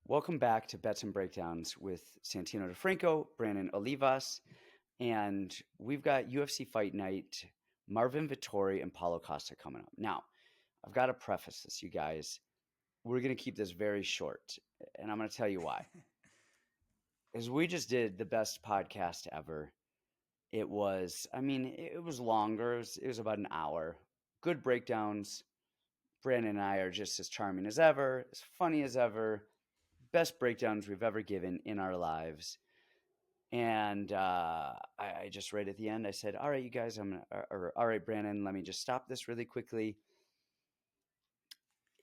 Welcome back to Bets and Breakdowns with Santino DeFranco, Brandan Olivas, and we've got UFC Fight Night, Marvin Vettori, and Paulo Costa coming up. Now, I've got to preface this, you guys. We're going to keep this very short, and I'm going to tell you why. As we just did the best podcast ever. It was longer. It was about an hour. Good breakdowns. Brandon and I are just as charming as ever, as funny as ever. Best breakdowns we've ever given in our lives. And I just right at the end, I said, all right, you guys, all right, Brandon, let me just stop this really quickly.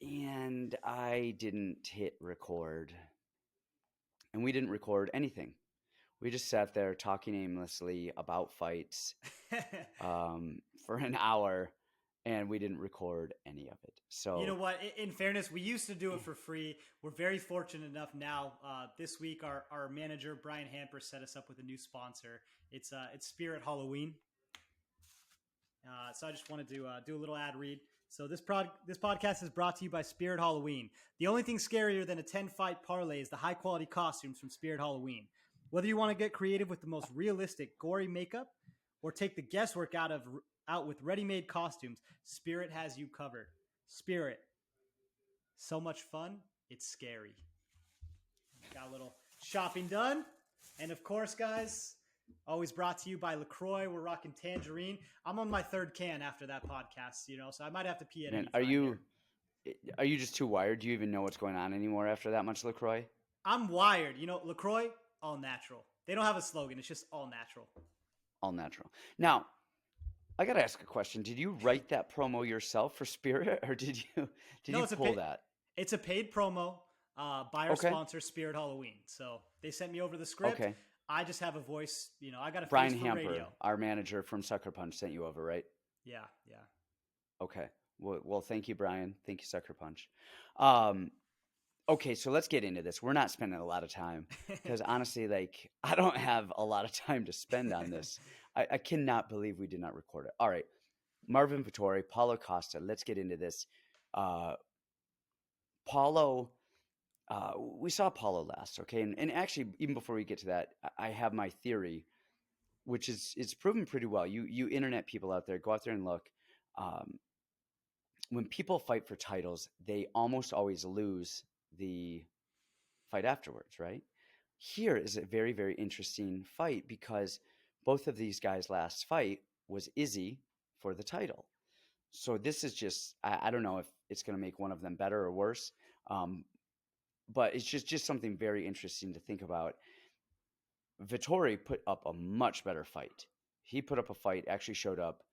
And I didn't hit record. And we didn't record anything. We just sat there talking aimlessly about fights for an hour, and we didn't record any of it. So you know what? In fairness, we used to do it for free. We're very fortunate enough now. This week, our manager Brian Hamper set us up with a new sponsor. It's Spirit Halloween. So I just wanted to do a little ad read. So this podcast is brought to you by Spirit Halloween. The only thing scarier than a 10-fight parlay is the high-quality costumes from Spirit Halloween. Whether you want to get creative with the most realistic, gory makeup or take the guesswork out with ready-made costumes, Spirit has you covered. Spirit. So much fun, it's scary. Got a little shopping done. And of course, guys, always brought to you by LaCroix. We're rocking Tangerine. I'm on my third can after that podcast, so I might have to pee at any time. Are you just too wired? Do you even know what's going on anymore after that much LaCroix? I'm wired. LaCroix, all natural. They don't have a slogan. It's just all natural. All natural. Now, I got to ask a question. Did you write that promo yourself for Spirit, or did you pull that? It's a paid promo by our sponsor, Spirit Halloween. So they sent me over the script. Okay. I just have a voice. I got a Brian face for Hamper, radio. Our manager from Sucker Punch, sent you over, right? Yeah. Okay. Well, thank you, Brian. Thank you, Sucker Punch. Okay, so let's get into this. We're not spending a lot of time because honestly, I don't have a lot of time to spend on this. I cannot believe we did not record it. All right, Marvin Vettori, Paulo Costa. Let's get into this. Paulo, we saw Paulo last, okay? And actually, even before we get to that, I have my theory, which is it's proven pretty well. You internet people out there, go out there and look. When people fight for titles, they almost always lose the fight afterwards, right? Here is a very, very interesting fight because both of these guys' last fight was Izzy for the title. So this is just, I don't know if it's going to make one of them better or worse, but it's just something very interesting to think about. Vettori put up a much better fight. He put up a fight, actually showed up.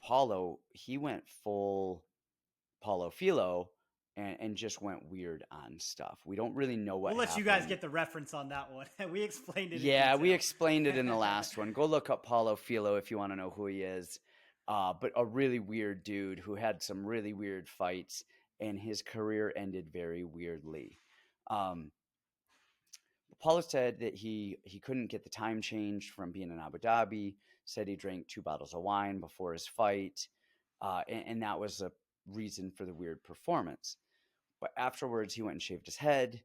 Paulo, he went full Paulo Filo and just went weird on stuff. We don't really know what We'll let happened. you guys get the reference on that one. We explained it. Yeah, we explained it in the last one. Go look up Paulo Filo if you want to know who he is. But a really weird dude who had some really weird fights, and his career ended very weirdly. Paulo said that he couldn't get the time changed from being in Abu Dhabi, said he drank 2 bottles of wine before his fight, and that was a reason for the weird performance. But afterwards, he went and shaved his head,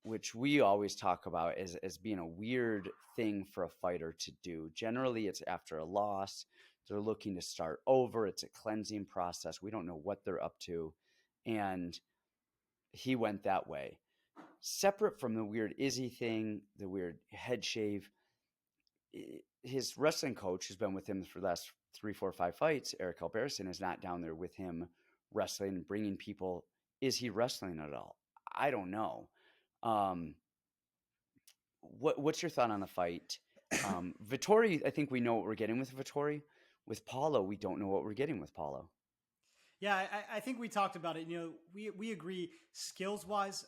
which we always talk about as being a weird thing for a fighter to do. Generally, it's after a loss. They're looking to start over. It's a cleansing process. We don't know what they're up to. And he went that way. Separate from the weird Izzy thing, the weird head shave, his wrestling coach, who's been with him for the last 3, 4, 5 fights, Eric Alberson, is not down there with him wrestling and bringing people. Is he wrestling at all? I don't know. What's your thought on the fight? Vettori, I think we know what we're getting with Vettori. With Paulo, we don't know what we're getting with Paulo. Yeah, I think we talked about it. We agree skills-wise,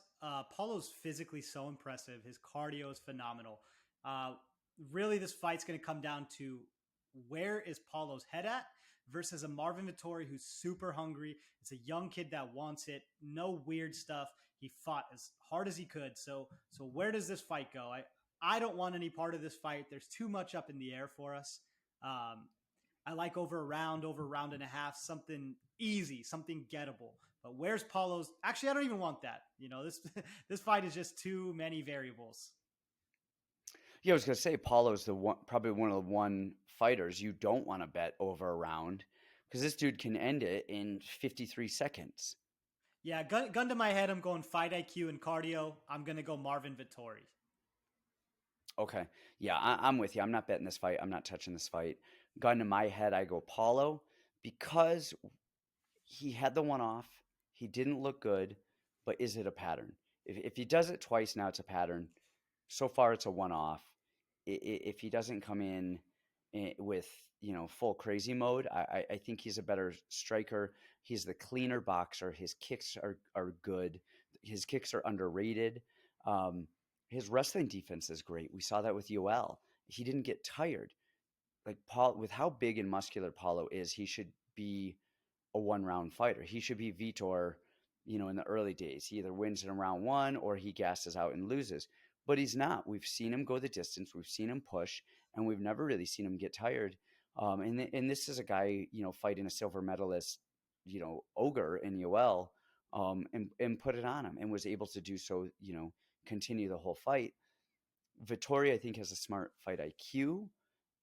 Paulo's physically so impressive. His cardio is phenomenal. Really, this fight's going to come down to where is Paulo's head at versus a Marvin Vettori who's super hungry. It's a young kid that wants it. No weird stuff. He fought as hard as he could. So where does this fight go? I don't want any part of this fight. There's too much up in the air for us. I like over a round and a half, something easy, something gettable. But where's Paulo's? Actually, I don't even want that. This this fight is just too many variables. Yeah, I was gonna say Paulo's probably one of the one fighters you don't want to bet over a round because this dude can end it in 53 seconds. Yeah, gun to my head, I'm going fight IQ and cardio. I'm gonna go Marvin Vettori. Okay, yeah, I'm with you. I'm not betting this fight. I'm not touching this fight. Gun to my head, I go Paulo because he had the one off. He didn't look good, but is it a pattern? If he does it twice, now it's a pattern. So far, it's a one off. If he doesn't come in with full crazy mode, I think he's a better striker. He's the cleaner boxer. His kicks are good. His kicks are underrated. His wrestling defense is great. We saw that with UL. He didn't get tired. Like Paul, with how big and muscular Paulo is, he should be a one round fighter. He should be Vitor, in the early days. He either wins in round one or he gasses out and loses. But he's not. We've seen him go the distance. We've seen him push, and we've never really seen him get tired. And this is a guy, fighting a silver medalist, ogre in UL, and put it on him and was able to do so, continue the whole fight. Vettori, I think, has a smart fight IQ.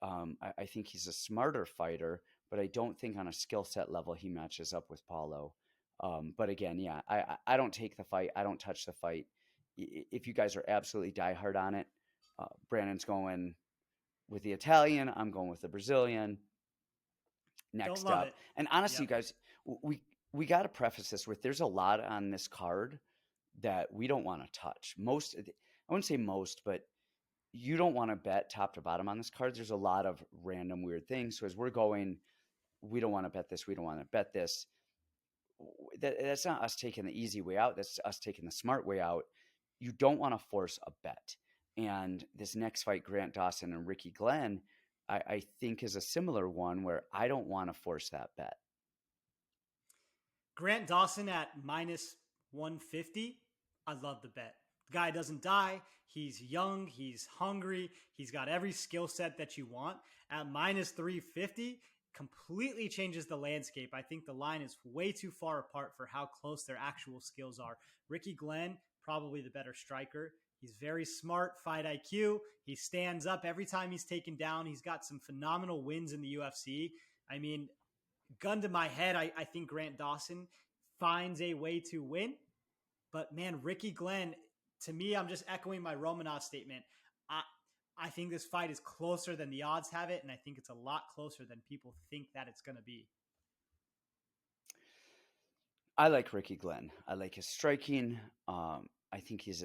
I think he's a smarter fighter, but I don't think on a skill set level he matches up with Paulo. But again, yeah, I don't take the fight. I don't touch the fight. If you guys are absolutely diehard on it, Brandon's going with the Italian. I'm going with the Brazilian. Don't Next love up, it. and honestly, Yep. you guys, we got to preface this with there's a lot on this card that we don't want to touch. I wouldn't say most, but you don't want to bet top to bottom on this card. There's a lot of random weird things. So as we're going, we don't want to bet this. We don't want to bet this. That's not us taking the easy way out. That's us taking the smart way out. You don't want to force a bet. And this next fight, Grant Dawson and Ricky Glenn, I think is a similar one where I don't want to force that bet. Grant Dawson at minus 150. I love the bet. The guy doesn't die. He's young. He's hungry. He's got every skill set that you want. At minus 350, completely changes the landscape. I think the line is way too far apart for how close their actual skills are. Ricky Glenn, probably the better striker. He's very smart, fight IQ. He stands up every time he's taken down. He's got some phenomenal wins in the UFC. I mean, gun to my head, I think Grant Dawson finds a way to win. But man, Ricky Glenn, to me, I'm just echoing my Romanov statement. I think this fight is closer than the odds have it, and I think it's a lot closer than people think that it's going to be. I like Ricky Glenn. I like his striking. I think he's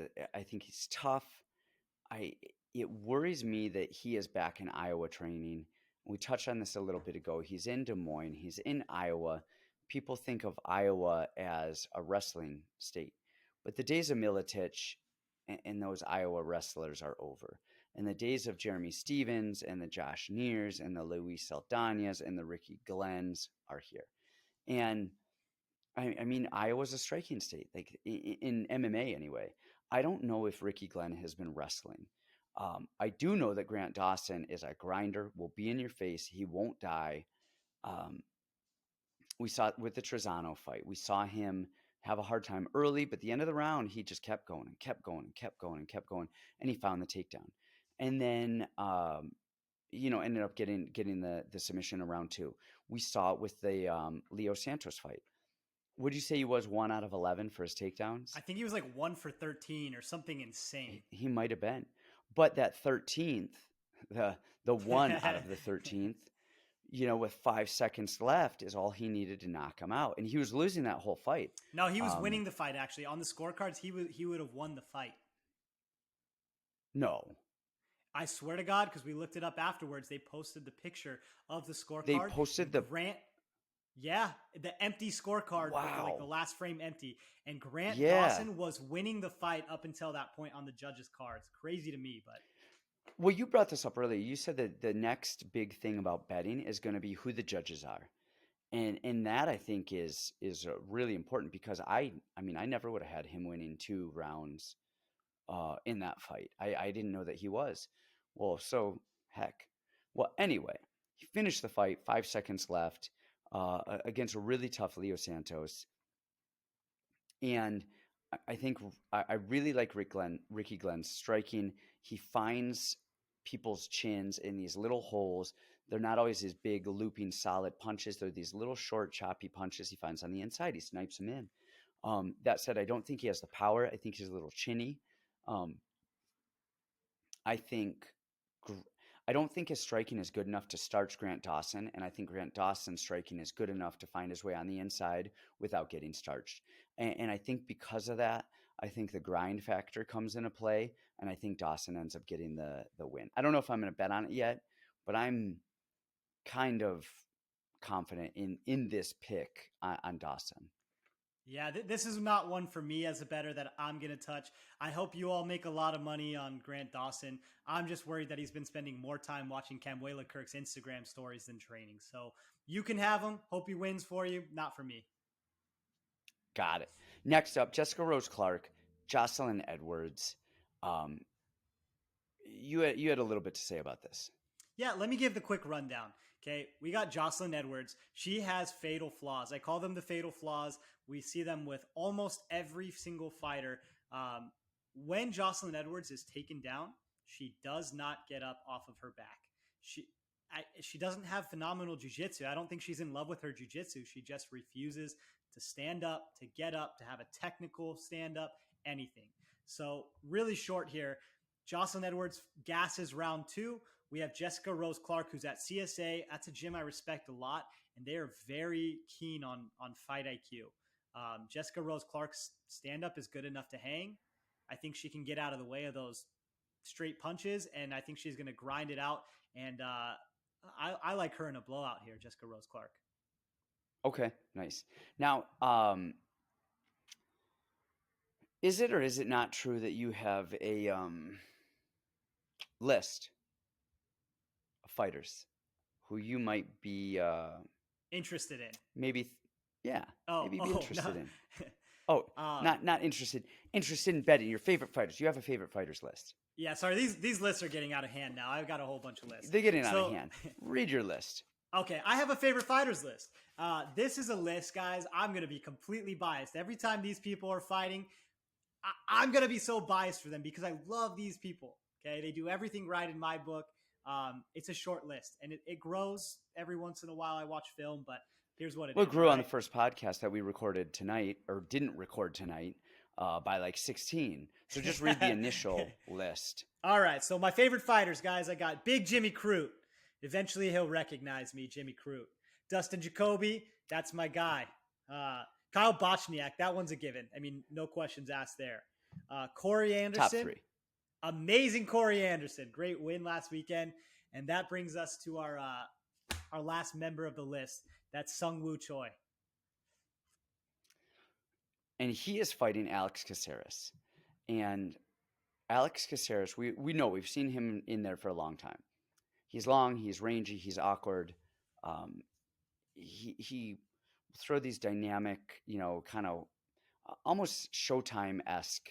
tough. It worries me that he is back in Iowa training. We touched on this a little bit ago. He's in Des Moines. He's in Iowa. People think of Iowa as a wrestling state, but the days of Miletich and those Iowa wrestlers are over. And the days of Jeremy Stevens and the Josh Neers and the Luis Saldana's and the Ricky Glenns are here. And I mean, Iowa's a striking state, like in MMA anyway. I don't know if Ricky Glenn has been wrestling. I do know that Grant Dawson is a grinder, will be in your face. He won't die. We saw it with the Trezano fight. We saw him have a hard time early, but at the end of the round, he just kept going and kept going and kept going and kept going, and he found the takedown. And then, ended up getting the submission in round two. We saw it with the Leo Santos fight. Would you say he was 1 out of 11 for his takedowns? I think he was like 1 for 13 or something insane. He might have been. But that 13th, the 1 out of the 13th, with 5 seconds left is all he needed to knock him out. And he was losing that whole fight. No, he was winning the fight, actually. On the scorecards, he would have won the fight. No. I swear to God, because we looked it up afterwards, they posted the picture of the scorecard. They posted the... Grant... Yeah, the empty scorecard, wow. Like the last frame empty. And Grant Dawson was winning the fight up until that point on the judges' cards. Crazy to me, but... Well, you brought this up earlier. You said that the next big thing about betting is going to be who the judges are. And that, I think, is really important because I never would have had him winning 2 rounds in that fight. I didn't know that he was. Well, so, heck. Well, anyway, he finished the fight, 5 seconds left, against a really tough Leo Santos. And I think I really like Ricky Glenn's striking. He finds people's chins in these little holes. They're not always these big, looping, solid punches. They're these little, short, choppy punches he finds on the inside. He snipes them in. That said, I don't think he has the power. I think he's a little chinny. Um, I think I don't think his striking is good enough to starch Grant Dawson, and I think Grant Dawson's striking is good enough to find his way on the inside without getting starched. And I think because of that, I think the grind factor comes into play, and I think Dawson ends up getting the win. I don't know if I'm going to bet on it yet, but I'm kind of confident in this pick on Dawson. Yeah, this is not one for me as a bettor that I'm going to touch. I hope you all make a lot of money on Grant Dawson. I'm just worried that he's been spending more time watching Camuela Kirk's Instagram stories than training. So you can have him. Hope he wins for you. Not for me. Got it. Next up, Jessica Rose Clark, Joselyne Edwards. You had a little bit to say about this. Yeah, let me give the quick rundown. Okay, we got Joselyne Edwards. She has fatal flaws. I call them the fatal flaws. We see them with almost every single fighter. When Joselyne Edwards is taken down, she does not get up off of her back. She doesn't have phenomenal jiu-jitsu. I don't think she's in love with her jiu-jitsu. She just refuses to stand up, to get up, to have a technical stand-up, anything. So really short here. Joselyne Edwards gasses round 2. We have Jessica Rose Clark, who's at CSA. That's a gym I respect a lot, and they are very keen on fight IQ. Jessica Rose Clark's stand-up is good enough to hang. I think she can get out of the way of those straight punches, and I think she's going to grind it out. And I like her in a blowout here, Jessica Rose Clark. Okay, nice. Now, is it or is it not true that you have a list of fighters who you might be interested in? Maybe, yeah. Maybe be interested in. Oh, not interested. Interested in betting your favorite fighters. You have a favorite fighters list. Yeah, sorry. These lists are getting out of hand now. I've got a whole bunch of lists. They're getting out of hand. Read your list. Okay, I have a favorite fighters list. This is a list, guys. I'm going to be completely biased. Every time these people are fighting, I'm going to be so biased for them because I love these people. Okay, they do everything right in my book. It's a short list, and it grows every once in a while. I watch film, but here's what it is. Well, it grew on the first podcast that we recorded tonight, or didn't record tonight, by like 16. So just read the initial list. All right, so my favorite fighters, guys, I got Big Jimmy Crute. Eventually, he'll recognize me, Jimmy Crute. Dustin Jacoby, that's my guy. Kyle Bochniak, that one's a given. I mean, no questions asked there. Corey Anderson. Top 3. Amazing Corey Anderson. Great win last weekend. And that brings us to our last member of the list. That's Seung Choi. And he is fighting Alex Caceres. And Alex Caceres, we know, we've seen him in there for a long time. He's long, he's rangy, he's awkward. He throw these dynamic, kind of almost Showtime-esque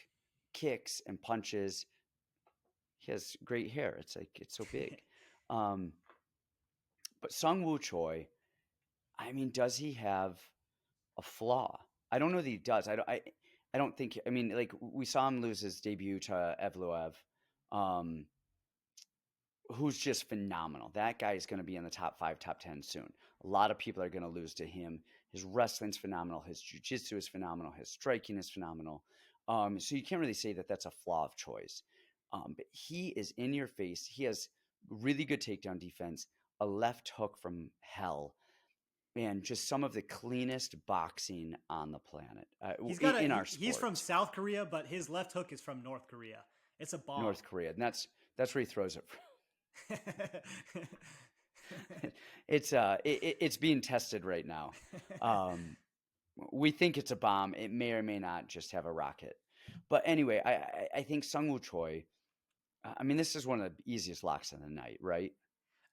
kicks and punches. He has great hair. It's so big. But Seung Choi, I mean, does he have a flaw? I don't know that he does. I don't think. I mean, like we saw him lose his debut to Evloev, who's just phenomenal. That guy is going to be in the top 5, top 10 soon. A lot of people are going to lose to him. His wrestling's phenomenal. His jiu-jitsu is phenomenal. His striking is phenomenal. So you can't really say that that's a flaw of Choi's. But he is in your face. He has really good takedown defense, a left hook from hell, and just some of the cleanest boxing on the planet. In our sport. He's from South Korea, but his left hook is from North Korea. It's a bomb. North Korea, and that's where he throws it from. It's being tested right now. We think it's a bomb. It may or may not just have a rocket. But anyway, I think Seung Choi. I mean, this is one of the easiest locks of the night, right?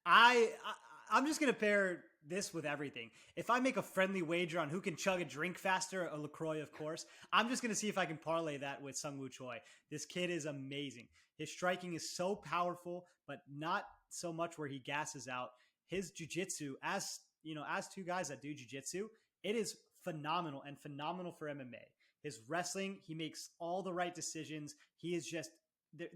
I'm just gonna pair this with everything. If I make a friendly wager on who can chug a drink faster, a LaCroix, of course, I'm just gonna see if I can parlay that with Seung Choi. This kid is amazing. His striking is so powerful, but not so much where he gasses out. His jiu-jitsu, as two guys that do jiu-jitsu, it is phenomenal and phenomenal for MMA. His wrestling, he makes all the right decisions. He is just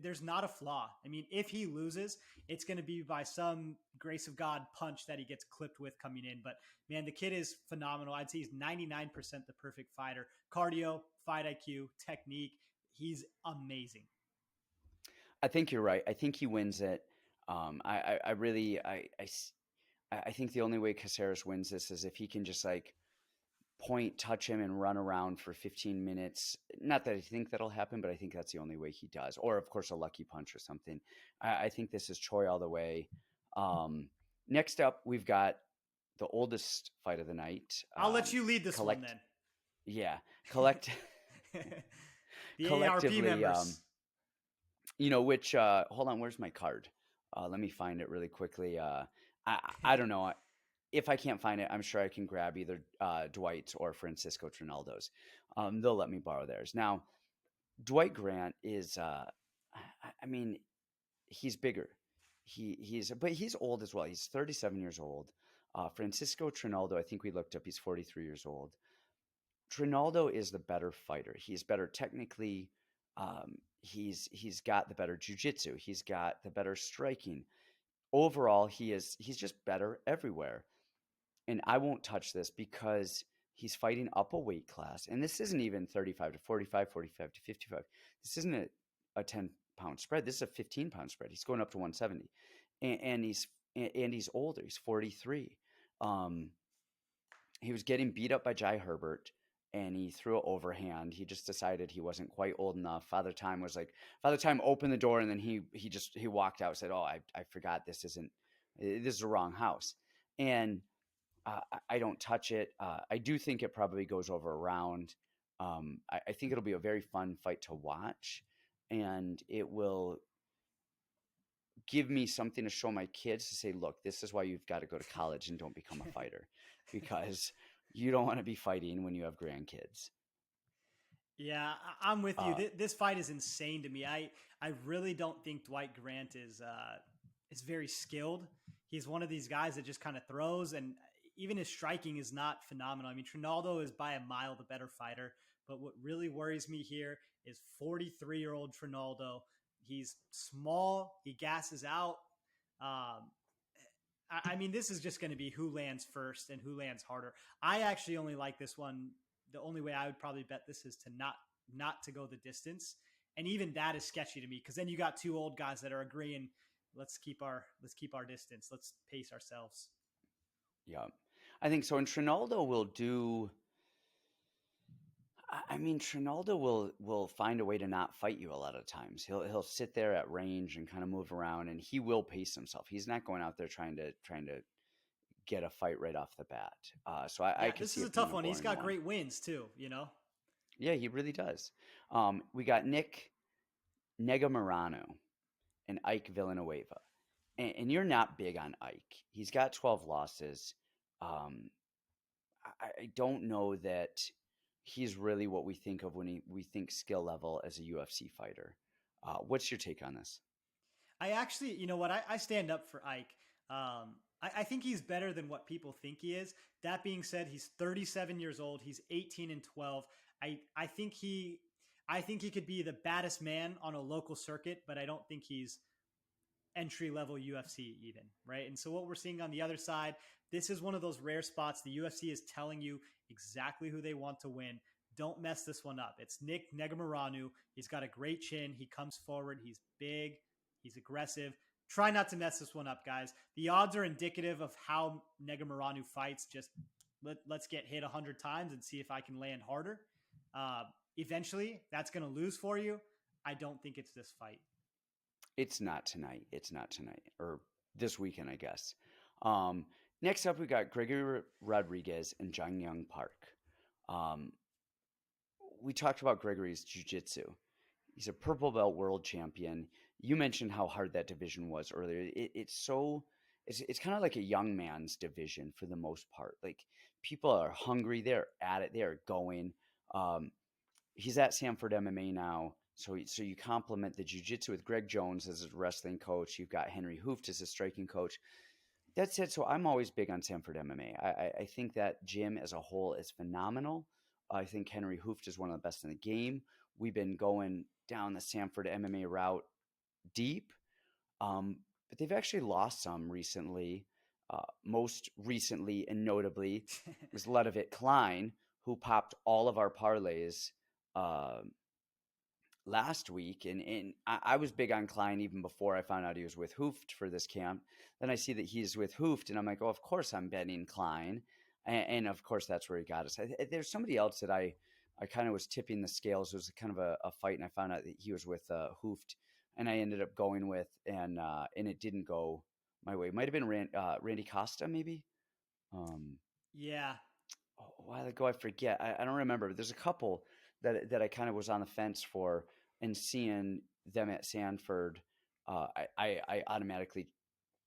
there's not a flaw. I mean, if he loses, it's going to be by some grace of God punch that he gets clipped with coming in. But man, the kid is phenomenal. I'd say he's 99% the perfect fighter. Cardio, fight IQ, technique. He's amazing. I think you're right. I think he wins it. I really, I think the only way Caceres wins this is if he can just like point, touch him, and run around for 15 minutes. Not that I think that'll happen, but I think that's the only way he does. Or, of course, a lucky punch or something. I think this is Choi all the way. Next up, we've got the oldest fight of the night. I'll let you lead this one then. Yeah. The collectively, ARP members. Which, hold on, where's my card? Let me find it really quickly. I don't know. If I can't find it, I'm sure I can grab either Dwight or Francisco Trinaldo's. They'll let me borrow theirs. Now, Dwight Grant is, I mean, he's bigger. But he's old as well. He's 37 years old. Francisco Trinaldo, I think we looked up, he's 43 years old. Trinaldo is the better fighter. He's better technically. He's got the better jiu-jitsu. He's got the better striking. Overall, he's just better everywhere. And I won't touch this because he's fighting up a weight class. And this isn't even 35 to 45, 45 to 55. This isn't a 10-pound spread. This is a 15-pound spread. He's going up to 170. And he's older. He's 43. He was getting beat up by Herbert, and he threw an overhand. He just decided he wasn't quite old enough. Father Time opened the door, and then he walked out and said, "Oh, I forgot this is the wrong house." And I don't touch it. I do think it probably goes over a round. I think it'll be a very fun fight to watch, and it will give me something to show my kids to say, look, this is why you've got to go to college and don't become a fighter, because you don't want to be fighting when you have grandkids. Yeah, I'm with you. This fight is insane to me. I really don't think Dwight Grant is very skilled. He's one of these guys that just kind of throws, and even his striking is not phenomenal. I mean, Trinaldo is by a mile the better fighter, but what really worries me here is 43-year-old Trinaldo. He's small. He gasses out. I mean, this is just going to be who lands first and who lands harder. I actually only like this one. The only way I would probably bet this is to not to go the distance. And even that is sketchy to me, because then you got two old guys that are agreeing, let's keep our distance. Let's pace ourselves. Yeah, I think so. And Trinaldo will do. I mean, Trinaldo will find a way to not fight you a lot of times. He'll sit there at range and kind of move around, and he will pace himself. He's not going out there trying to get a fight right off the bat. So I can see this is a tough one. He's got great wins too, you know? Yeah, he really does. We got Negumereanu and Ike Villanueva. And you're not big on Ike. He's got 12 losses. I don't know that he's really what we think of when we think skill level as a UFC fighter. What's your take on this? I actually, you know what? I stand up for Ike. I think he's better than what people think he is. That being said, he's 37 years old. He's 18-12. I think he could be the baddest man on a local circuit, but I don't think he's entry level UFC even, right? And so what we're seeing on the other side, this is one of those rare spots. The UFC is telling you exactly who they want to win. Don't mess this one up. It's Negumereanu. He's got a great chin. He comes forward. He's big. He's aggressive. Try not to mess this one up, guys. The odds are indicative of how Negumereanu fights. Just let's get hit 100 times and see if I can land harder. Eventually, that's going to lose for you. I don't think it's this fight. It's not tonight. Or this weekend, I guess. Next up, we got Gregory Rodrigues and Jang Park. We talked about Gregory's jiu-jitsu. He's a purple belt world champion. You mentioned how hard that division was earlier. It's kind of like a young man's division for the most part. Like, people are hungry. They're at it. They are going. He's at Sanford MMA now. So you complement the jiu-jitsu with Greg Jones as his wrestling coach. You've got Henry Hooft as his striking coach. That said, so I'm always big on Sanford MMA. I think that gym as a whole is phenomenal. I think Henry Hooft is one of the best in the game. We've been going down the Sanford MMA route deep, but they've actually lost some recently. Most recently and notably was Ludovic Klein, who popped all of our parlays last week. And I was big on Klein even before I found out he was with Hooft for this camp. Then I see that he's with Hooft, and I'm like, oh, of course I'm betting Klein. And of course, that's where he got us. There's somebody else that I kind of was tipping the scales. It was kind of a fight, and I found out that he was with Hooft, and I ended up going with, and it didn't go my way. It might have been Randy Costa, maybe. Yeah. A while ago, I forget. I don't remember. But there's a couple that I kind of was on the fence for, and seeing them at Sanford, I automatically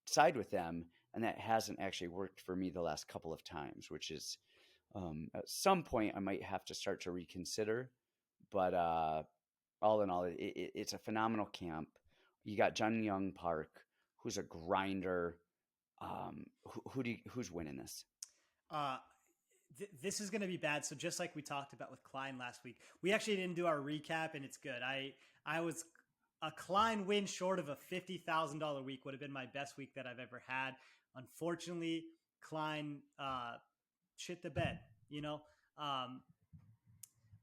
side with them, and that hasn't actually worked for me the last couple of times, which is at some point I might have to start to reconsider. But all in all, it's a phenomenal camp. You got Jun Young Park, who's a grinder. Who's winning this? This is going to be bad. So just like we talked about with Klein last week, we actually didn't do our recap, and it's good. I was a Klein win short of a $50,000 week would have been my best week that I've ever had. Unfortunately, Klein shit the bed. You know,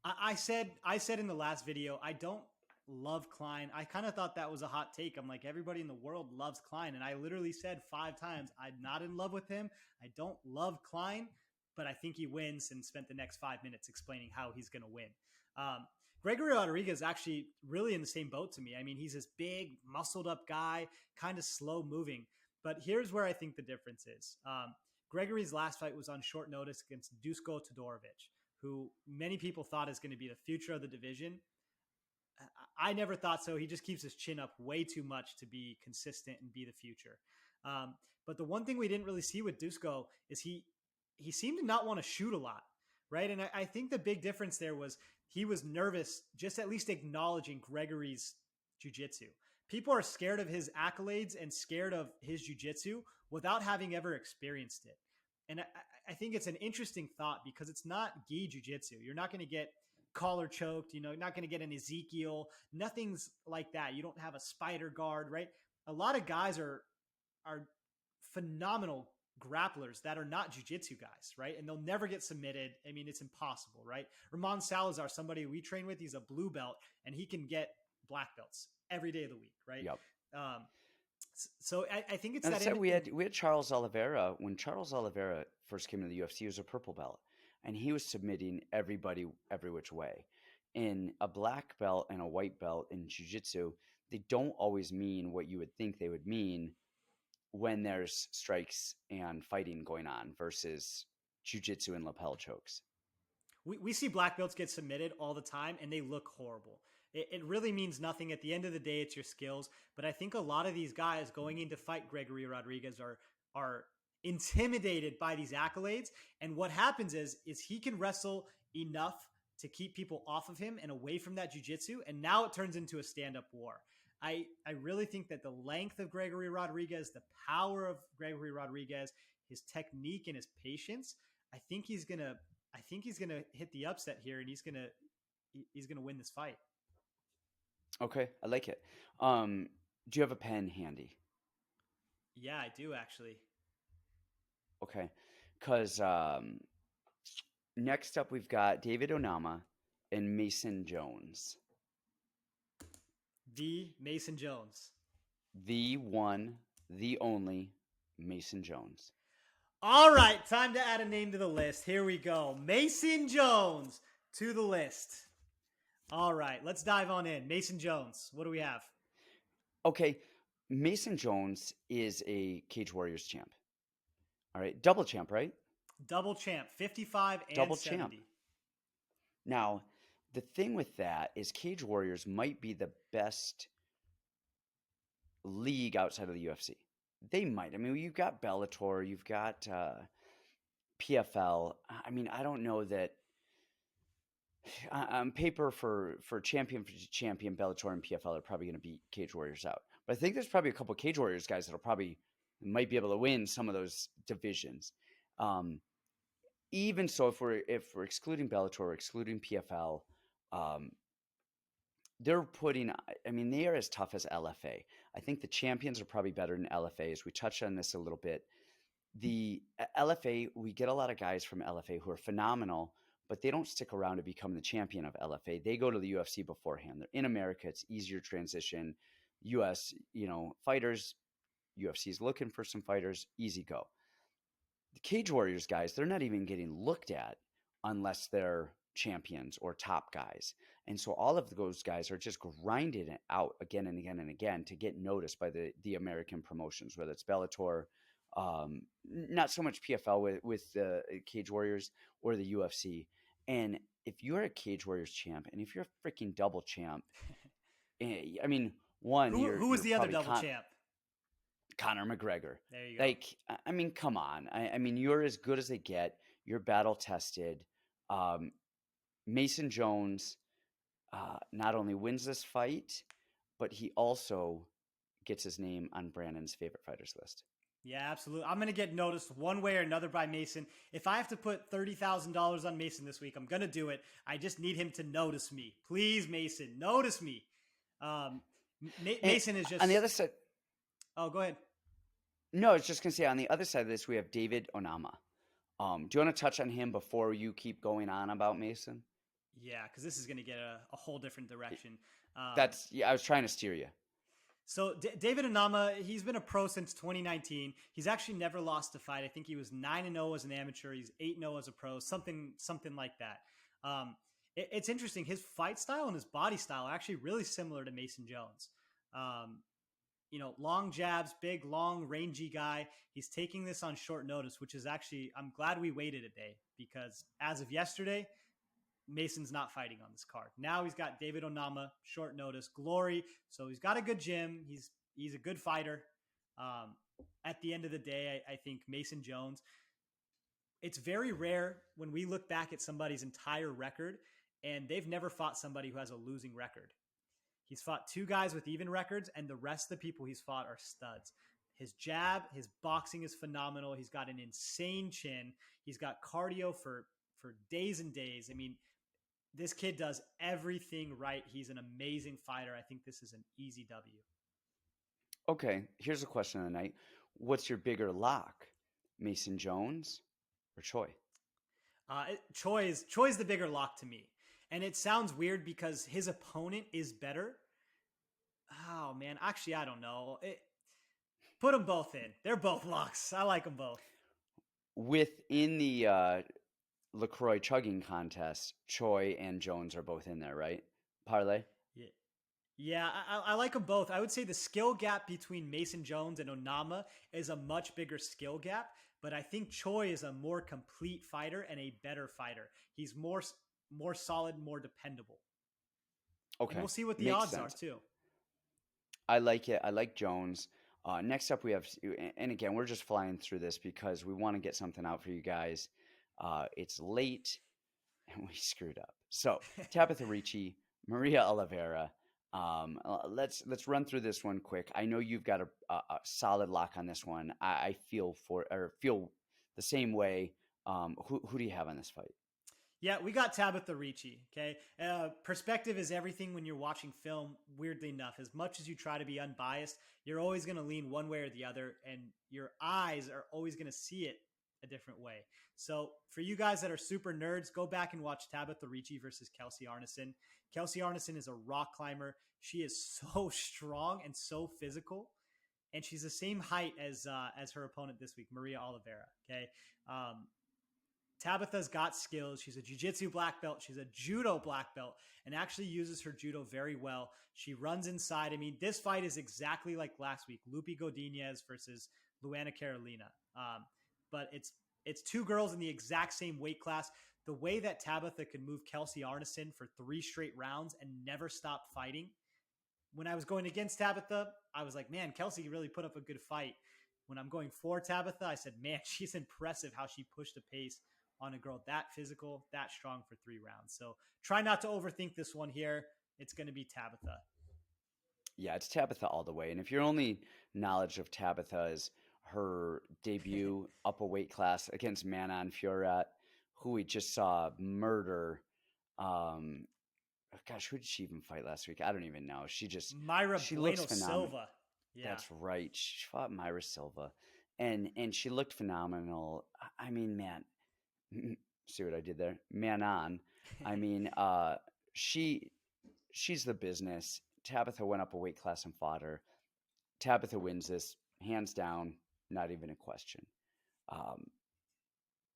I said in the last video, I don't love Klein. I kind of thought that was a hot take. I'm like, everybody in the world loves Klein, and I literally said 5 times, I'm not in love with him. I don't love Klein, but I think he wins, and spent the next 5 minutes explaining how he's going to win. Gregory Rodrigues is actually really in the same boat to me. I mean, he's this big, muscled up guy, kind of slow moving. But here's where I think the difference is. Gregory's last fight was on short notice against Dusko Todorovic, who many people thought is going to be the future of the division. I never thought so. He just keeps his chin up way too much to be consistent and be the future. But the one thing we didn't really see with Dusko is he seemed to not want to shoot a lot, right? And I think the big difference there was he was nervous, just at least acknowledging Gregory's jiu-jitsu. People are scared of his accolades and scared of his jiu-jitsu without having ever experienced it. And I think it's an interesting thought because it's not gi jiu-jitsu. You're not going to get collar choked, you're not going to get an Ezekiel, nothing's like that. You don't have a spider guard, right? A lot of guys are phenomenal grapplers that are not jiu-jitsu guys, right? And they'll never get submitted. I mean, it's impossible, right? Ramon Salazar, somebody we train with, he's a blue belt, and he can get black belts every day of the week, right? Yep. So I think it's and that. We had Charles Olivera. When Charles Olivera first came into the UFC, he was a purple belt, and he was submitting everybody every which way. In a black belt and a white belt in jiu-jitsu, they don't always mean what you would think they would mean when there's strikes and fighting going on versus jiu-jitsu and lapel chokes. We see black belts get submitted all the time, and they look horrible. It really means nothing. At the end of the day, it's your skills. But I think a lot of these guys going in to fight Gregory Rodrigues are intimidated by these accolades. And what happens is he can wrestle enough to keep people off of him and away from that jiu-jitsu. And now it turns into a stand-up war. I really think that the length of Gregory Rodrigues, the power of Gregory Rodrigues, his technique and his patience, I think he's gonna hit the upset here, and he's gonna win this fight. Okay, I like it. Do you have a pen handy? Yeah, I do actually. Okay, because next up we've got David Onama and Mason Jones. The Mason Jones. The one, the only Mason Jones. All right, time to add a name to the list. Here we go. Mason Jones to the list. All right, let's dive on in. Mason Jones, what do we have? Okay, Mason Jones is a Cage Warriors champ. All right, double champ, right? Double champ, 55 and double 70. Champ. Now, the thing with that is Cage Warriors might be the best league outside of the UFC. They might. I mean, you've got Bellator, you've got PFL. I mean, I don't know that on paper for champion Bellator and PFL are probably going to beat Cage Warriors out. But I think there's probably a couple of Cage Warriors guys that'll probably might be able to win some of those divisions. even so, if we're excluding Bellator, excluding PFL, um, they're putting. I mean, they are as tough as LFA. I think the champions are probably better than LFA. As we touched on this a little bit, the LFA, we get a lot of guys from LFA who are phenomenal, but they don't stick around to become the champion of LFA. They go to the UFC beforehand. They're in America. It's easier transition. US, fighters, UFC is looking for some fighters, easy go. The Cage Warriors guys, they're not even getting looked at unless they're champions or top guys. And so all of those guys are just grinding it out again and again and again to get noticed by the American promotions, whether it's Bellator, not so much PFL with the Cage Warriors or the UFC. And if you're a Cage Warriors champ and if you're a freaking double champ, I mean, one, who was the other double champ? Conor McGregor. There you go. Like, I mean, come on. I mean, you're as good as they get. You're battle tested. Mason Jones not only wins this fight, but he also gets his name on Brandon's favorite fighters list. Yeah, absolutely. I'm going to get noticed one way or another by Mason. If I have to put $30,000 on Mason this week, I'm going to do it. I just need him to notice me. Please, Mason, notice me. Mason is just... On the other side... Oh, go ahead. No, I was just going to say, on the other side of this, we have David Onama. Do you want to touch on him before you keep going on about Mason? Yeah, because this is going to get a whole different direction. I was trying to steer you. So David Onama, he's been a pro since 2019. He's actually never lost a fight. I think he was 9-0 as an amateur. He's 8-0 as a pro, something like that. It's interesting. His fight style and his body style are actually really similar to Mason Jones. Long jabs, big, long, rangy guy. He's taking this on short notice, which is actually, I'm glad we waited a day because as of yesterday, Mason's not fighting on this card. Now he's got David Onama, short notice, Glory. So he's got a good gym. He's a good fighter. At the end of the day, I think Mason Jones, it's very rare when we look back at somebody's entire record and they've never fought somebody who has a losing record. He's fought two guys with even records, and the rest of the people he's fought are studs. His jab, his boxing is phenomenal. He's got an insane chin. He's got cardio for days and days. I mean, this kid does everything right. He's an amazing fighter. I think this is an easy W. Okay, here's a question of the night. What's your lock, Mason Jones or Choi? Choi's the bigger lock to me. And it sounds weird because his opponent is better. Oh, man. Actually, I don't know. Put them both in. They're both locks. I like them both. Within the LaCroix chugging contest, Choi and Jones are both in there, right? Parlay? Yeah, I like them both. I would say the skill gap between Mason Jones and Onama is a much bigger skill gap, but I think Choi is a more complete fighter and a better fighter. He's more solid, more dependable. Okay. And we'll see what the odds are too. I like it. I like Jones. Next up, we have, and again, we're just flying through this because we want to get something out for you guys. It's late and we screwed up. So Tabatha Ricci, Maria Olivera. Let's run through this one quick. I know you've got a solid lock on this one. I feel the same way. Who do you have on this fight? Yeah, we got Tabatha Ricci, okay? Perspective is everything when you're watching film, weirdly enough. As much as you try to be unbiased, you're always going to lean one way or the other, and your eyes are always going to see it a different way. So for you guys that are super nerds, go back and watch Tabatha Ricci versus Kelsey Arneson. Kelsey Arneson is a rock climber. She is so strong and so physical, and she's the same height as her opponent this week, Maria Olivera, okay? Tabatha's got skills. She's a jiu-jitsu black belt. She's a judo black belt and actually uses her judo very well. She runs inside. I mean, this fight is exactly like last week, Lupi Godinez versus Luana Carolina. But it's two girls in the exact same weight class. The way that Tabatha could move Kelsey Arneson for 3 straight rounds and never stop fighting. When I was going against Tabatha, I was like, man, Kelsey really put up a good fight. When I'm going for Tabatha, I said, man, she's impressive how she pushed the pace on a girl that physical, that strong for 3 rounds. So try not to overthink this one here. It's going to be Tabatha. Yeah, it's Tabatha all the way. And if your only knowledge of Tabatha is her debut up a weight class against Manon Fiorat, who we just saw murder. Gosh, who did she even fight last week? I don't even know. Myra She looks Bueno phenomenal. Silva. Yeah. That's right. She fought Myra Silva, and she looked phenomenal. I mean, man, see what I did there? Man on. I mean, she she's the business. Tabatha went up a weight class and fought her. Tabatha wins this hands down, not even a question. Um,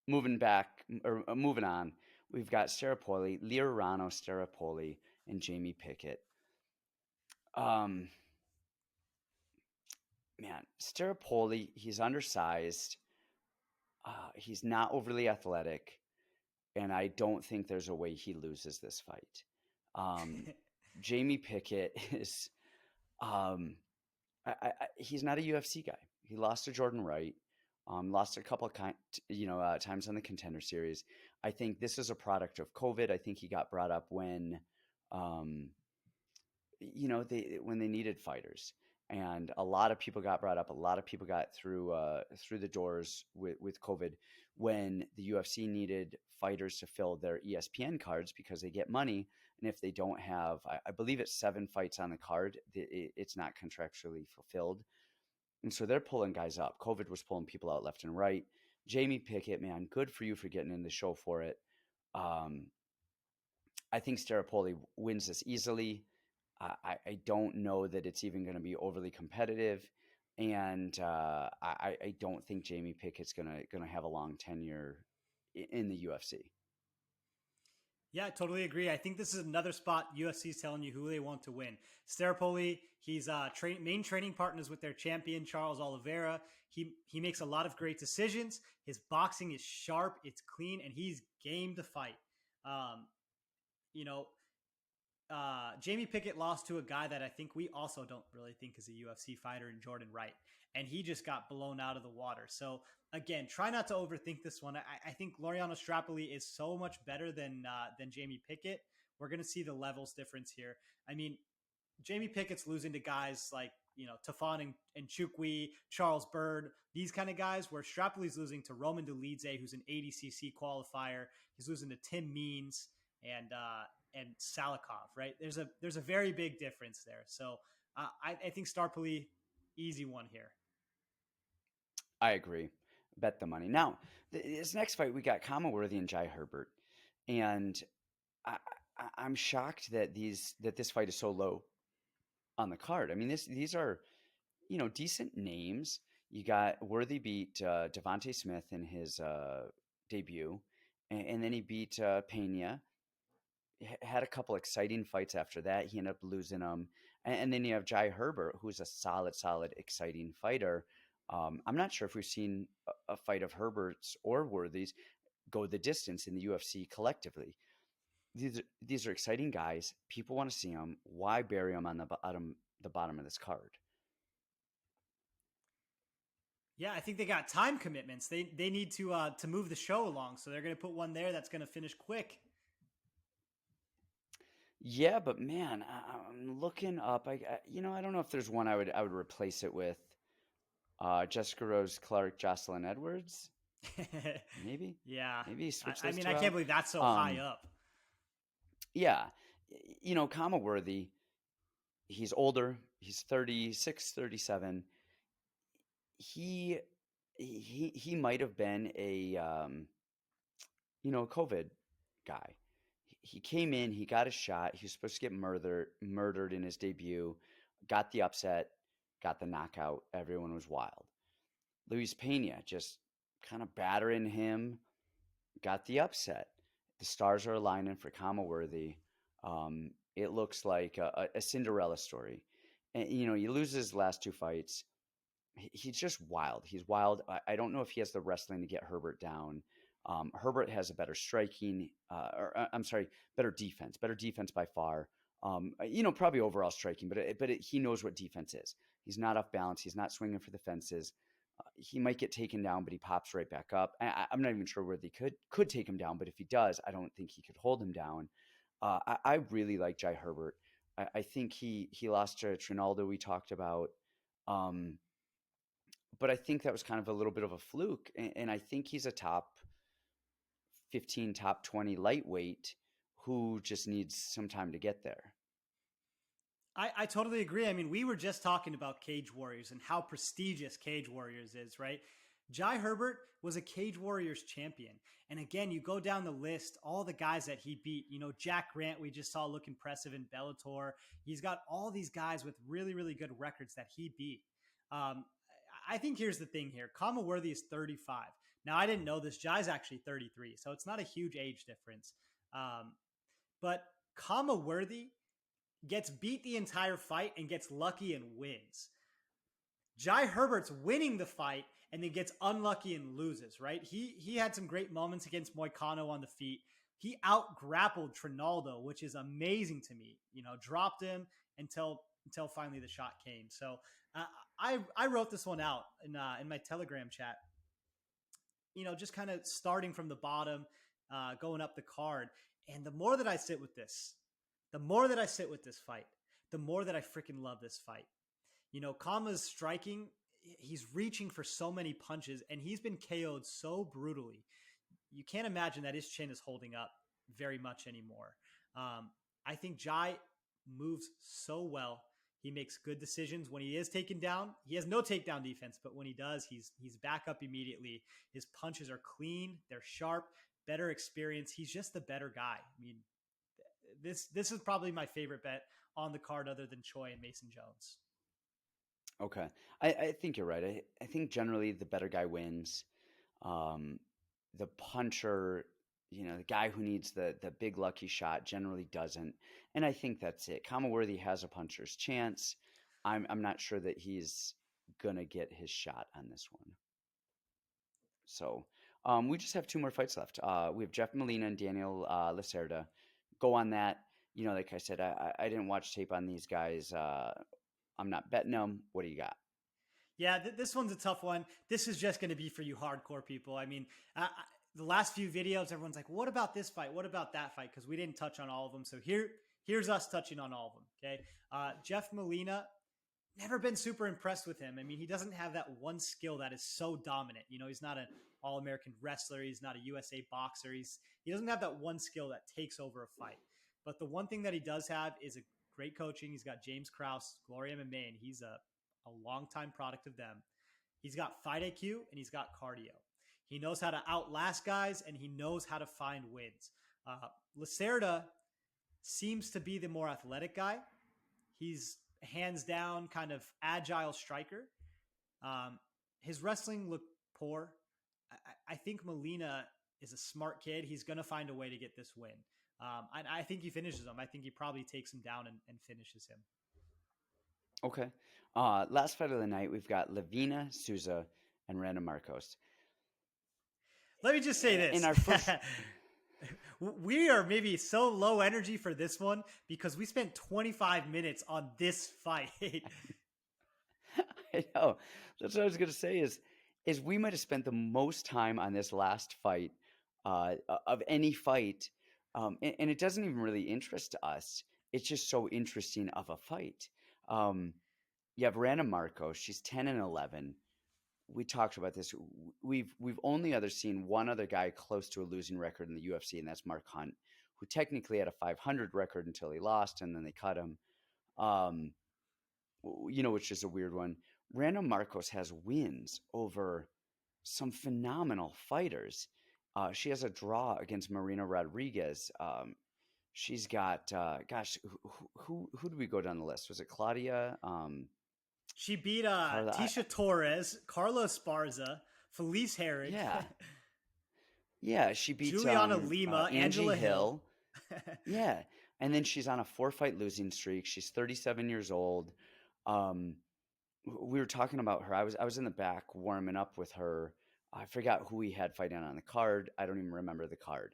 moving back or moving on, we've got Starapoli, Laureono, Starapoli, and Jamie Pickett. Um, man, Starapoli, he's undersized. He's not overly athletic, and I don't think there's a way he loses this fight. Um, Jamie Pickett is, um, he's not a UFC guy. He lost to Jordan Wright, lost a couple of times on the Contender Series. I think this is a product of COVID. I think he got brought up when, um, when they needed fighters, and a lot of people got brought up. A lot of people got through the doors with COVID when the UFC needed fighters to fill their ESPN cards because they get money. And if they don't have, I believe it's 7 fights on the card, it's not contractually fulfilled. And so they're pulling guys up. COVID was pulling people out left and right. Jamie Pickett, man, good for you for getting in the show for it. Um, I think Starapoli wins this easily. I don't know that it's even going to be overly competitive, and I don't think Jamie Pickett's gonna have a long tenure in the UFC. Yeah, I totally agree. I think this is another spot UFC is telling you who they want to win. Starapoli, he's main training partners with their champion Charles Olivera. He makes a lot of great decisions. His boxing is sharp, it's clean, and he's game to fight. Um, you know, Jamie Pickett lost to a guy that I think we also don't really think is a UFC fighter in Jordan Wright, and he just got blown out of the water. So again, try not to overthink this one. I think Laureano Strapoli is so much better than Jamie Pickett. We're going to see the levels difference here. I mean, Jamie Pickett's losing to guys like Tafon and Chukwi, Charles Bird, these kind of guys. Where Strapoli's losing to Roman Dolidze, who's an ADCC qualifier. He's losing to Tim Means and Salikov. Right? There's a very big difference there. So I think Starpoli easy one here. I agree. Bet the money. Now, this next fight we got Khama Worthy and Jai Herbert, and I, I'm shocked that this fight is so low on the card. I mean, these are decent names. You got Worthy beat Devonte Smith in his debut, and then he beat Pena. Had a couple exciting fights after that. He ended up losing them, and then you have Jai Herbert, who's a solid, exciting fighter. I'm not sure if we've seen a fight of Herbert's or Worthy's go the distance in the UFC collectively. These are exciting guys. People want to see them. Why bury them on the bottom of this card? Yeah, I think they got time commitments. They need to move the show along, so they're going to put one there that's going to finish quick. Yeah, but man, I'm looking up. I don't know if there's one I would replace it with. Jessica Rose Clark, Jocelyn Edwards, maybe, Yeah, maybe switch I those mean, two I can't out. believe that's so high Um, up. yeah, Kama Worthy. He's older. He's 36, 37. He he might have been a COVID guy. He came in, he got a shot. He was supposed to get murdered in his debut, got the upset, got the knockout. Everyone was wild. Luis Pena just kind of battering him, got the upset. The stars are aligning for Khama Worthy. It looks like a Cinderella story. And, he loses his last 2 fights. He's just wild. He's wild. I don't know if he has the wrestling to get Herbert down. Herbert has a better striking, I'm sorry, better defense by far. Probably overall striking, but he knows what defense is. He's not off balance. He's not swinging for the fences. He might get taken down, but he pops right back up. I'm not even sure whether he could take him down, but if he does, I don't think he could hold him down. I really like Jai Herbert. I think he lost to Trinaldo. We talked about. But I think that was kind of a little bit of a fluke, and I think he's a top 15 top 20 lightweight who just needs some time to get there. I totally agree. I mean, we were just talking about Cage Warriors and how prestigious Cage Warriors is, right? Jai Herbert was a Cage Warriors champion. And again, you go down the list, all the guys that he beat, Jack Grant, we just saw look impressive in Bellator. He's got all these guys with really, really good records that he beat. I think here's the thing here. Khama Worthy is 35. Now, I didn't know this. Jai's actually 33, so it's not a huge age difference. But Khama Worthy gets beat the entire fight and gets lucky and wins. Jai Herbert's winning the fight and then gets unlucky and loses, right? He had some great moments against Moicano on the feet. He out-grappled Trinaldo, which is amazing to me. Dropped him until finally the shot came. So I wrote this one out in my Telegram chat. Just kind of starting from the bottom, going up the card. And the more that I sit with this fight, the more that I freaking love this fight. Khama's striking, he's reaching for so many punches, and he's been KO'd so brutally. You can't imagine that his chin is holding up very much anymore. I think Jai moves so well. He makes good decisions when he is taken down. He has no takedown defense, but when he does, he's back up immediately. His punches are clean. They're sharp, better experience. He's just the better guy. I mean, this is probably my favorite bet on the card other than Choi and Mason Jones. Okay. I think you're right. I think generally the better guy wins. The puncher, the guy who needs the big lucky shot generally doesn't. And I think that's it. Khama Worthy has a puncher's chance. I'm not sure that he's going to get his shot on this one. So we just have 2 more fights left. We have Jeff Molina and Daniel Lacerda. Go on that. Like I said, I didn't watch tape on these guys. I'm not betting them. What do you got? Yeah, this one's a tough one. This is just going to be for you hardcore people. I mean, the last few videos, everyone's like, what about this fight? What about that fight? Because we didn't touch on all of them. So here's us touching on all of them, okay? Jeff Molina, never been super impressed with him. I mean, he doesn't have that one skill that is so dominant. He's not an All-American wrestler. He's not a USA boxer. He doesn't have that one skill that takes over a fight. But the one thing that he does have is a great coaching. He's got James Krause, Glory MMA, and he's a longtime product of them. He's got fight IQ and he's got cardio. He knows how to outlast guys and he knows how to find wins. Lacerda seems to be the more athletic guy. He's hands down kind of agile striker. His wrestling looked poor. I think Molina is a smart kid. He's going to find a way to get this win. I think he finishes him. I think he probably takes him down and finishes him. Okay. Last fight of the night, we've got Lavina Souza and Randa Marcos. Let me just say this. In our first... We are maybe so low energy for this one because we spent 25 minutes on this fight. I know. That's what I was going to say is we might have spent the most time on this last fight of any fight. And it doesn't even really interest us. It's just so interesting of a fight. You have Randa Marcos. She's 10-11. We talked about this. We've only seen one other guy close to a losing record in the UFC, and that's Mark Hunt, who technically had a 500 record until he lost, and then they cut him. Which is a weird one. Randa Marcos has wins over some phenomenal fighters. She has a draw against Marina Rodrigues. She's got, who did we go down the list? Was it Claudia? She beat Tisha Torres, Carla Esparza, Felice Herrig. Yeah. Yeah, she beat Juliana Lima, Angela Hill. Yeah. And then she's on a 4-fight losing streak. She's 37 years old. We were talking about her. I was in the back warming up with her. I forgot who we had fighting on the card. I don't even remember the card.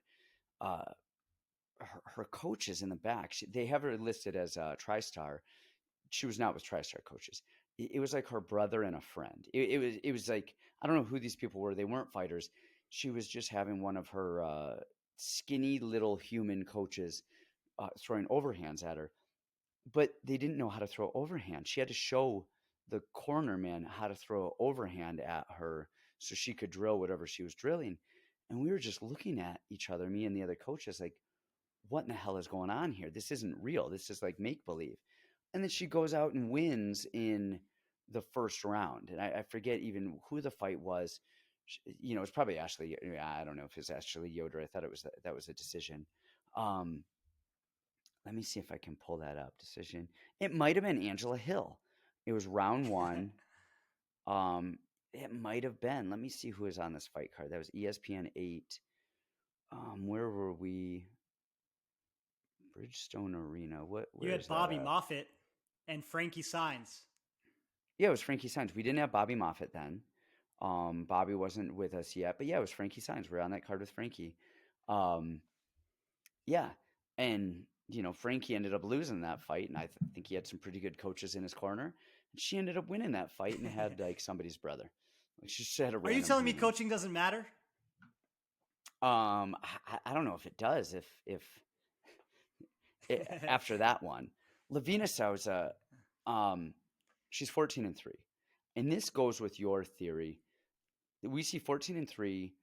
Her coach is in the back. They have her listed as TriStar. She was not with TriStar coaches. It was like her brother and a friend. It was like, I don't know who these people were. They weren't fighters. She was just having one of her skinny little human coaches throwing overhands at her. But they didn't know how to throw overhand. She had to show the corner man how to throw overhand at her so she could drill whatever she was drilling. And we were just looking at each other, me and the other coaches, like, what in the hell is going on here? This isn't real. This is like make believe. And then she goes out and wins in the first round. And I forget even who the fight was. You know, it's probably Ashley. I don't know if it's Ashley Yoder. I thought that was a decision. Let me see if I can pull that up. Decision. It might have been Angela Hill. It was round one. It might have been. Let me see who is on this fight card. That was ESPN 8. Where were we? Bridgestone Arena. Where you had is Bobby that Moffitt and Frankie Saenz. Yeah, it was Frankie Saenz. We didn't have Bobby Moffitt then. Bobby wasn't with us yet, but yeah, it was Frankie Saenz. We're on that card with Frankie. Yeah, and you know, Frankie ended up losing that fight, and I think he had some pretty good coaches in his corner. And she ended up winning that fight and had like somebody's brother. Like she just had a. Are you telling me coaching doesn't matter? I don't know if it does. If after that one, Lavina Souza, she's 14-3, and this goes with your theory. We see 14-3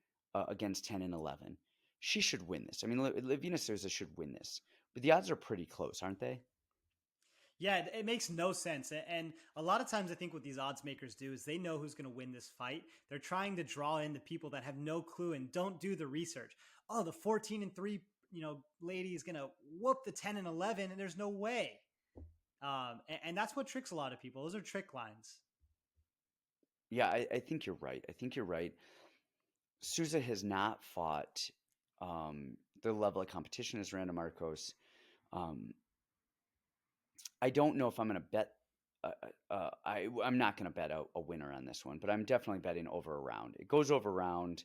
against 10-11. She should win this. I mean, Lavina Souza should win this, but the odds are pretty close, aren't they? Yeah, it makes no sense. And a lot of times I think what these odds makers do is they know who's going to win this fight. They're trying to draw in the people that have no clue and don't do the research. Oh, the 14-3, lady is going to whoop the 10-11, and there's no way. And that's what tricks a lot of people. Those are trick lines. Yeah, I think you're right. I think you're right. Souza has not fought the level of competition as Randa Marcos. I don't know if I'm going to bet. I'm not going to bet a winner on this one, but I'm definitely betting over a round. It goes over a round.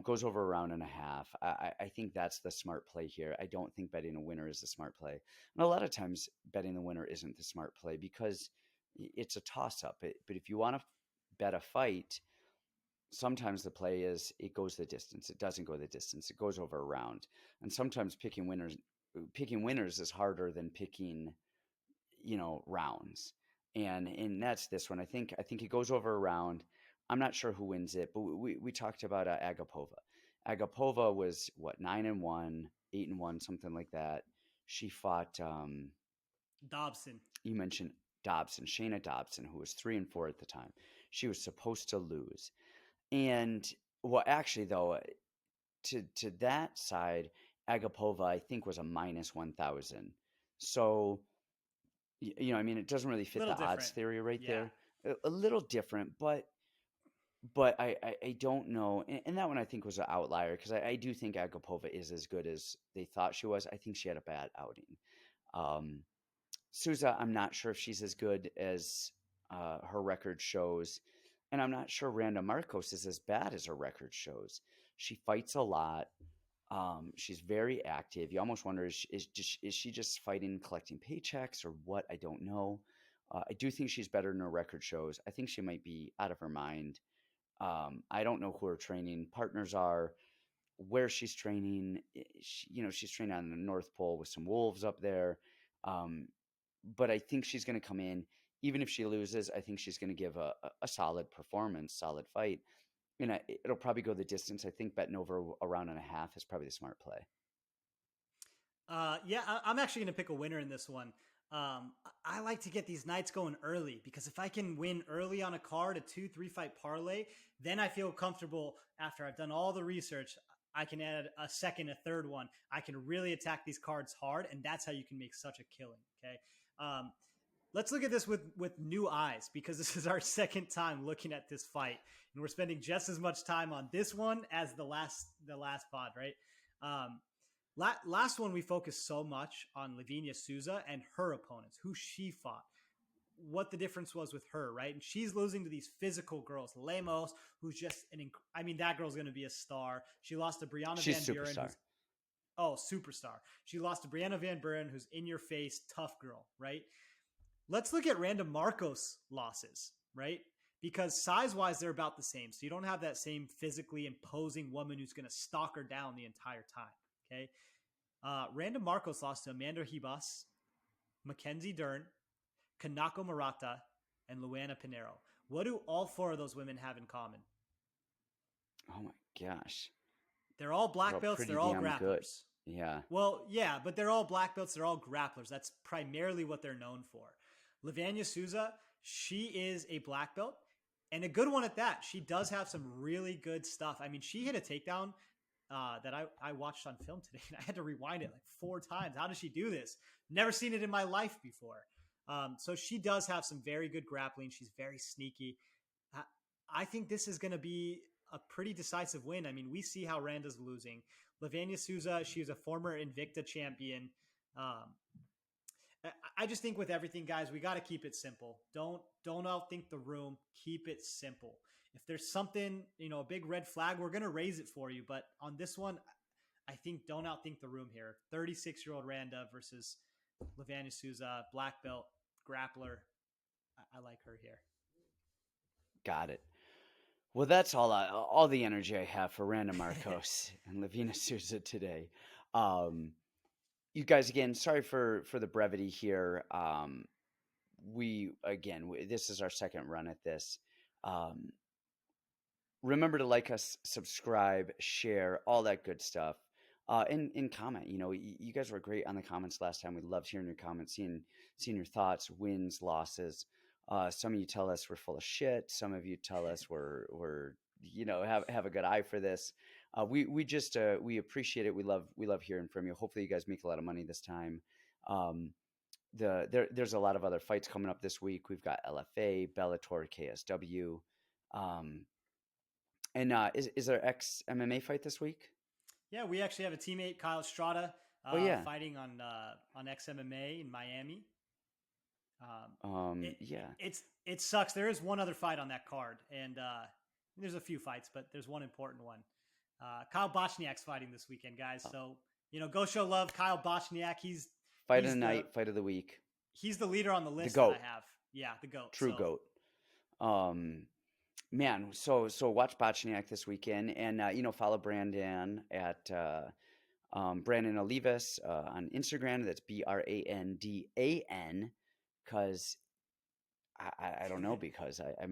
Goes over a round and a half. I think that's the smart play here. I don't think betting a winner is the smart play. And a lot of times betting the winner isn't the smart play because it's a toss-up. But if you want to bet a fight, sometimes the play is it goes the distance. It doesn't go the distance. It goes over a round. And sometimes picking winners is harder than picking, rounds. And that's this one. I think it goes over a round. I'm not sure who wins it, but we talked about Agapova. Agapova was 9-1, 8-1, something like that. She fought Dobson. You mentioned Dobson, Shayna Dobson, who was 3-4 at the time. She was supposed to lose, and actually though, to that side, Agapova I think was a -1,000. So it doesn't really fit the odds theory right there. A little different, but I don't know. And that one I think was an outlier because I do think Agapova is as good as they thought she was. I think she had a bad outing. Souza, I'm not sure if she's as good as her record shows. And I'm not sure Randa Marcos is as bad as her record shows. She fights a lot. She's very active. You almost wonder, is she just fighting, collecting paychecks or what? I don't know. I do think she's better than her record shows. I think she might be out of her mind. I don't know who her training partners are, where she's training. She's training on the North Pole with some wolves up there. But I think she's going to come in. Even if she loses, I think she's going to give a solid performance, solid fight. And it'll probably go the distance. I think betting over a round and a half is probably the smart play. I'm actually going to pick a winner in this one. I like to get these nights going early because if I can win early on a card, a 2-3 fight parlay, then I feel comfortable after I've done all the research. I can add a second, a third one. I can really attack these cards hard, and that's how you can make such a killing. Okay. Let's look at this with new eyes because this is our second time looking at this fight, and we're spending just as much time on this one as the last pod, right? Last one we focused so much on Lavina Souza and her opponents, who she fought, what the difference was with her, right? And she's losing to these physical girls, Lemos, who's just that girl's going to be a star. She lost to Brianna Van Buren. Superstar. She lost to Brianna Van Buren, who's in your face, tough girl, right? Let's look at Randa Marcos losses, right? Because size-wise, they're about the same. So you don't have that same physically imposing woman who's going to stalk her down the entire time, okay? Randa Marcos lost to Amanda Ribas, Mackenzie Dern, Kanako Murata, and Luana Pinheiro. What do all four of those women have in common? Oh my gosh. They're all They're black all belts. pretty They're all damn good. grapplers. Yeah. Well, yeah, but they're all black belts. They're all grapplers. That's primarily what they're known for. Lavanya Souza, she is a black belt and a good one at that. She does have some really good stuff. I mean, she hit a takedown that I watched on film today, and I had to rewind it like 4 times. How does she do this? Never seen it in my life before. So she does have some very good grappling. She's very sneaky. I think this is going to be a pretty decisive win. I mean, we see how Randa's losing. Lavanya Souza, she was a former Invicta champion. I just think with everything, guys, we got to keep it simple. Don't outthink the room. Keep it simple. If there's something, a big red flag, we're going to raise it for you. But on this one, I think don't outthink the room here. 36-year-old Randa versus Lavanya Souza, black belt, grappler. I like her here. Got it. Well, that's all the energy I have for Randa Marcos and Lavina Souza today. You guys, again, sorry for the brevity here. This is our second run at this. Remember to like us, subscribe, share, all that good stuff. And comment. You guys were great on the comments last time. We loved hearing your comments, seeing your thoughts, wins, losses. Some of you tell us we're full of shit. Some of you tell us we're have a good eye for this. We appreciate it. We love hearing from you. Hopefully you guys make a lot of money this time. There's a lot of other fights coming up this week. We've got LFA, Bellator, KSW. Is there XMMA fight this week? Yeah, we actually have a teammate, Kyle Estrada, fighting on XMMA in Miami. It sucks. There is one other fight on that card, and there's a few fights, but there's one important one. Kyle Bochniak's fighting this weekend, guys. So go show love, Kyle Bochniak. He's fight of the night, fight of the week. He's the leader on the list that I have. Yeah, the GOAT. True GOAT. Man, so watch Bochniak this weekend, and follow Brandan at Brandan Olivas on Instagram. That's BRANDAN, because I don't know, because I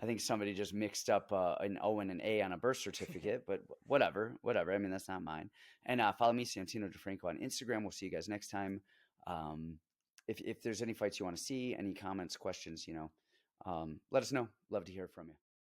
think somebody just mixed up an O and an A on a birth certificate, but whatever. I mean, that's not mine. And follow me, Santino DeFranco, on Instagram. We'll see you guys next time. If there's any fights you want to see, any comments, questions, let us know. Love to hear from you.